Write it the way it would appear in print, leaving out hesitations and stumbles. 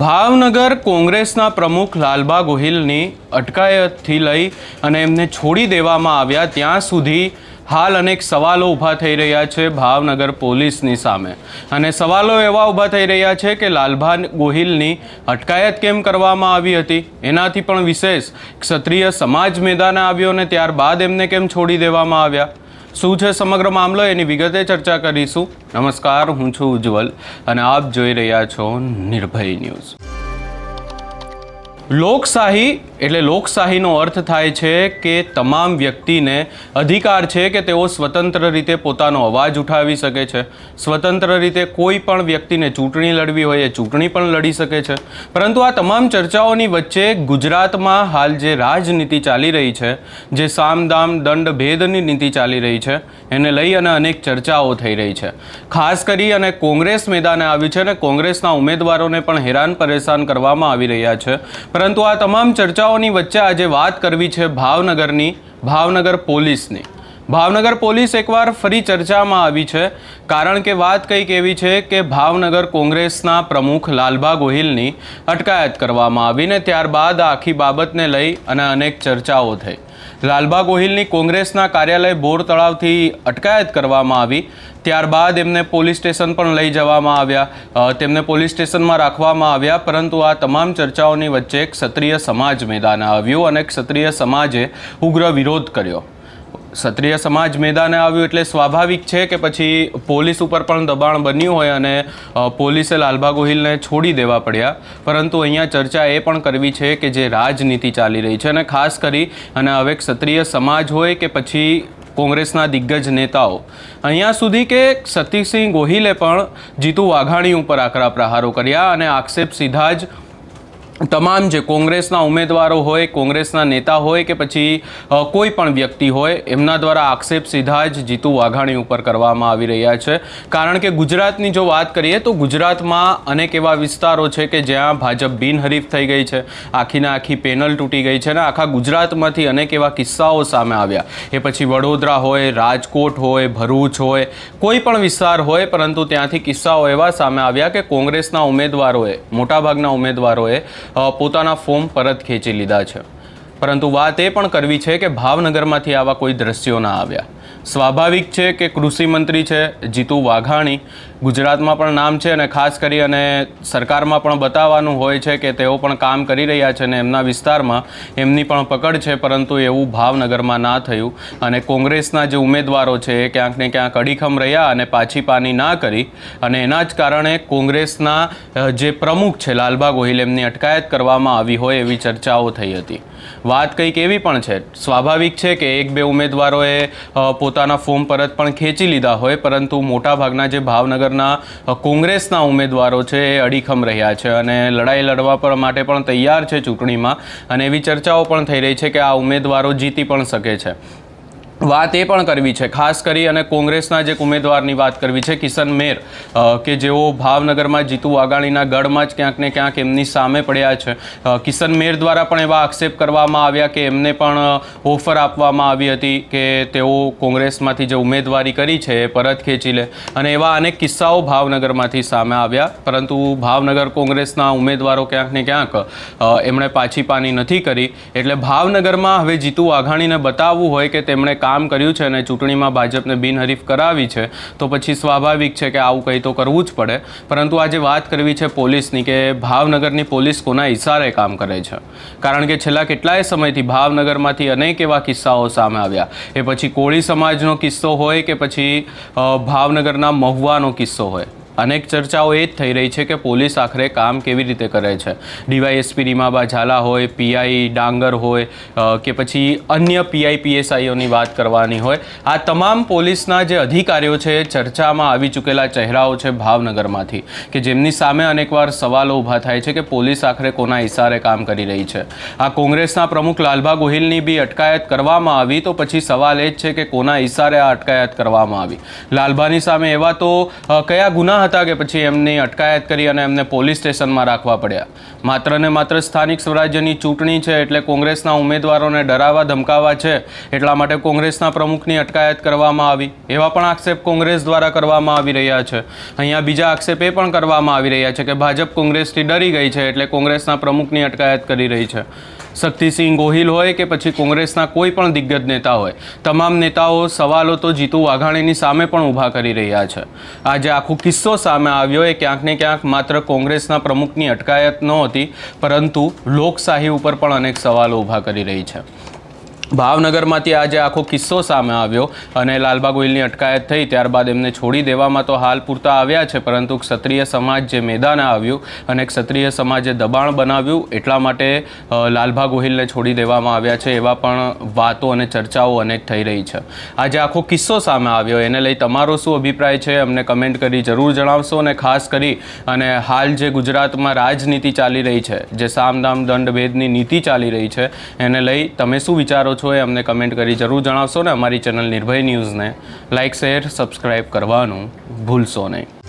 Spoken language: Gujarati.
ભાવનગર કોંગ્રેસના પ્રમુખ લાલબા ગોહિલની અટકાયતથી લઈ અને એમને છોડી દેવામાં આવ્યા ત્યાં સુધી હાલ અનેક સવાલો ઊભા થઈ રહ્યા છે ભાવનગર પોલીસની સામે. અને સવાલો એવા ઊભા થઈ રહ્યા છે કે લાલબા ગોહિલની અટકાયત કેમ કરવામાં આવી હતી, એનાથી પણ વિશેષ ક્ષત્રિય સમાજ મેદાને આવ્યો અને ત્યારબાદ એમને કેમ છોડી દેવામાં આવ્યા. શું છે સમગ્ર મામલો, એની વિગતે ચર્ચા કરીશું. નમસ્કાર, હું છું ઉજ્જવલ અને આપ જોઈ રહ્યા છો નિર્ભય ન્યૂઝ. લોકશાહી એટલે લોકશાહીનો અર્થ થાય છે કે તમામ વ્યક્તિને અધિકાર છે કે તેઓ સ્વતંત્ર રીતે પોતાનો અવાજ ઉઠાવી શકે છે. સ્વતંત્ર રીતે કોઈ પણ વ્યક્તિને ચૂંટણી લડવી હોય એ ચૂંટણી પણ લડી શકે છે. પરંતુ આ તમામ ચર્ચાઓની વચ્ચે ગુજરાતમાં હાલ જે રાજનીતિ ચાલી રહી છે, જે સામદામ દંડ ભેદની નીતિ ચાલી રહી છે, એને લઈ અને અનેક ચર્ચાઓ થઈ રહી છે. ખાસ કરી અને કોંગ્રેસ મેદાને આવી છે અને કોંગ્રેસના ઉમેદવારોને પણ હેરાન પરેશાન કરવામાં આવી રહ્યા છે. પરંતુ આ તમામ ચર્ચાઓની વચ્ચે આજે વાત કરવી છે ભાવનગર પોલીસની. ભાવનગર પોલીસ એકવાર ફરી ચર્ચામાં આવી છે, કારણ કે વાત કંઈક એવી છે કે ભાવનગર કોંગ્રેસના પ્રમુખ લાલબા ગોહિલની અટકાયત કરવામાં આવીને ત્યારબાદ આખી બાબતને લઈ અને અનેક ચર્ચાઓ થઈ. લાલબા ગોહિલની કોંગ્રેસના કાર્યાલય બોર તળાવથી અટકાયત કરવામાં આવી. ત્યારબાદ એમને પોલીસ સ્ટેશન પણ લઈ જવામાં આવ્યા, તેમને પોલીસ સ્ટેશનમાં રાખવામાં આવ્યા. પરંતુ આ તમામ ચર્ચાઓની વચ્ચે ક્ષત્રિય સમાજ મેદાને આવ્યું અને ક્ષત્રિય સમાજે ઉગ્ર વિરોધ કર્યો. ક્ષત્રિય સમાજ મેદાને આવ્યું એટલે સ્વાભાવિક છે કે પછી પોલીસ ઉપર પણ દબાણ બન્યું હોય અને પોલીસે લાલબા ગોહિલને છોડી દેવા પડ્યા. પરંતુ અહીંયા ચર્ચા એ પણ કરવી છે કે જે રાજનીતિ ચાલી રહી છે અને ખાસ કરી અને હવે ક્ષત્રિય સમાજ હોય કે પછી કોંગ્રેસના દિગ્ગજ નેતાઓ, અહીંયા સુધી કે સતીસિંહ ગોહિલે પણ જીતુ વાઘાણી ઉપર આકરા પ્રહારો કર્યા અને આક્ષેપ સીધા જ તમામ જે કોંગ્રેસના ઉમેદવારો હોય, કોંગ્રેસના નેતા હોય કે પછી કોઈ પણ વ્યક્તિ હોય, એમના દ્વારા આક્ષેપ સીધા જ જીતુ વાઘાણી ઉપર કરવામાં આવી રહ્યા છે. કારણ કે ગુજરાતની જો વાત કરીએ તો ગુજરાતમાં અનેક એવા વિસ્તારો છે કે જ્યાં ભાજપ બિનહરીફ થઈ ગઈ છે, આખીને આખી પેનલ તૂટી ગઈ છે અને આખા ગુજરાતમાંથી અનેક એવા કિસ્સાઓ સામે આવ્યા. એ પછી વડોદરા હોય, રાજકોટ હોય, ભરૂચ હોય, કોઈ પણ વિસ્તાર હોય, પરંતુ ત્યાંથી કિસ્સાઓ એવા સામે આવ્યા કે કોંગ્રેસના ઉમેદવારોએ, મોટાભાગના ઉમેદવારોએ પોતાના ફોર્મ પરત ખેંચી લીધા છે. પરંતુ વાત એ પણ કરવી છે કે ભાવનગરમાંથી આવા કોઈ દ્રશ્યો ના આવ્યા. સ્વાભાવિક છે કે કૃષિ મંત્રી છે જીતુ વાઘાણી, ગુજરાતમાં પણ નામ છે અને ખાસ કરી અને સરકારમાં પણ બતાવવાનું હોય છે કે તેઓ પણ કામ કરી રહ્યા છે અને એમના વિસ્તારમાં એમની પણ પકડ છે. પરંતુ એવું ભાવનગરમાં ના થયું અને કોંગ્રેસના જે ઉમેદવારો છે એ ક્યાંક ને ક્યાંક અડીખમ રહ્યા અને પાછી પાની ના કરી અને એના જ કારણે કોંગ્રેસના જે પ્રમુખ છે લાલબા ગોહિલ, એમની અટકાયત કરવામાં આવી હોય એવી ચર્ચાઓ થઈ હતી. વાત કંઈક એવી પણ છે, સ્વાભાવિક છે કે એક બે ઉમેદવારોએ પોતાના ફોર્મ પરત પણ ખેંચી લીધા હોય, પરંતુ મોટાભાગના જે ભાવનગરના કોંગ્રેસના ઉમેદવારો છે એ અડીખમ રહ્યા છે અને લડાઈ લડવા પર માટે પણ તૈયાર છે ચૂંટણીમાં. અને એવી ચર્ચાઓ પણ થઈ રહી છે કે આ ઉમેદવારો જીતી પણ શકે છે. વાત એ પણ કરવી છે ખાસ કરી અને કોંગ્રેસના જે ઉમેદવારની વાત કરવી છે કિશન મેર, કે જેઓ ભાવનગરમાં જીતુ વાઘાણીના ગઢમાં જ ક્યાંક ને ક્યાંક એમની સામે પડ્યા છે. કિશન મેર દ્વારા પણ એવા આક્ષેપ કરવામાં આવ્યા કે એમને પણ ઓફર આપવામાં આવી હતી કે તેઓ કોંગ્રેસમાંથી જે ઉમેદવારી કરી છે એ પરત ખેંચી લે અને એવા અનેક કિસ્સાઓ ભાવનગરમાંથી સામે આવ્યા. પરંતુ ભાવનગર કોંગ્રેસના ઉમેદવારો ક્યાંક ને ક્યાંક એમણે પાછી પાની નથી કરી. એટલે ભાવનગરમાં હવે જીતુ વાઘાણીને બતાવવું હોય કે તેમણે કામ કર્યું છે અને ચૂંટણીમાં ભાજપને બિનહરીફ કરાવી છે, તો પછી સ્વાભાવિક છે કે આવું કંઈ તો કરવું જ પડે. પરંતુ આજે વાત કરવી છે પોલીસની, કે ભાવનગરની પોલીસ કોના ઇશારે કામ કરે છે. કારણ કે છેલ્લા કેટલાય સમયથી ભાવનગરમાંથી અનેક એવા કિસ્સાઓ સામે આવ્યા. એ પછી કોળી સમાજનો કિસ્સો હોય કે પછી ભાવનગરના મહુવાનો કિસ્સો હોય, અનેક ચર્ચાઓ એ જ થઈ રહી છે કે પોલીસ આખરે કામ કેવી રીતે કરે છે. ડીવાયએસપી રીમાબા ઝાલા હોય, પીઆઈ ડાંગર હોય કે પછી અન્ય પીઆઈ પીએસઆઈઓની વાત કરવાની હોય, આ તમામ પોલીસના જે અધિકારીઓ છે એ ચર્ચામાં આવી ચૂકેલા ચહેરાઓ છે ભાવનગરમાંથી, કે જેમની સામે અનેકવાર સવાલો ઊભા થાય છે કે પોલીસ આખરે કોના ઇશારે કામ કરી રહી છે. આ કોંગ્રેસના પ્રમુખ લાલબા ગોહિલની બી અટકાયત કરવામાં આવી, તો પછી સવાલ એ જ છે કે કોના ઇશારે આ અટકાયત કરવામાં આવી. લાલબાની સામે એવા તો કયા ગુના હતા કે પછી એમની અટકાયત કરી અને એમને પોલીસ સ્ટેશનમાં રાખવા પડ્યા? માત્ર ને માત્ર સ્થાનિક સ્વરાજ્યની ચૂંટણી છે એટલે કોંગ્રેસના ઉમેદવારોને ડરાવવા ધમકાવવા છે એટલા માટે કોંગ્રેસના પ્રમુખની અટકાયત કરવામાં આવી, એવા પણ આક્ષેપ કોંગ્રેસ દ્વારા કરવામાં આવી રહ્યા છે. અહીંયા બીજા આક્ષેપ એ પણ કરવામાં આવી રહ્યા છે કે ભાજપ કોંગ્રેસથી ડરી ગઈ છે એટલે કોંગ્રેસના પ્રમુખની અટકાયત કરી રહી છે. શક્તિસિંહ ગોહિલ હોય કે પછી કોંગ્રેસના કોઈ પણ દિગ્ગજ નેતા હોય, તમામ નેતાઓ સવાલો તો જીતુ વાઘાણીની સામે પણ ઊભા કરી રહ્યા છે. આજે આખો કિસ્સો સામે આવ્યો એ ક્યાંક ને ક્યાંક માત્ર કોંગ્રેસના પ્રમુખની અટકાયત નહોતી, પરંતુ લોકશાહી ઉપર પણ અનેક સવાલો ઊભા કરી રહી છે. ભાવનગરમાંથી આજે આખો કિસ્સો સામે આવ્યો અને લાલબા ગોહિલની અટકાયત થઈ, ત્યારબાદ એમને છોડી દેવામાં તો હાલ પૂરતા આવ્યા છે, પરંતુ ક્ષત્રિય સમાજ જે મેદાને આવ્યું અને ક્ષત્રિય સમાજે દબાણ બનાવ્યું એટલા માટે લાલબા ગોહિલને છોડી દેવામાં આવ્યા છે, એવા પણ વાતો અને ચર્ચાઓ અનેક થઈ રહી છે. આજે આખો કિસ્સો સામે આવ્યો, એને લઈ તમારો શું અભિપ્રાય છે અમને કમેન્ટ કરી જરૂર જણાવશો. અને ખાસ કરી અને હાલ જે ગુજરાતમાં રાજનીતિ ચાલી રહી છે, જે સામદામ દંડ ભેદની નીતિ ચાલી રહી છે, એને લઈ તમે શું વિચારો છો એ અમને કમેન્ટ કરી જરૂર જણાવશો. ને અમારી ચેનલ નિર્ભય ન્યૂઝને લાઇક, શેર, સબસ્ક્રાઈબ કરવાનું ભૂલશો નહીં.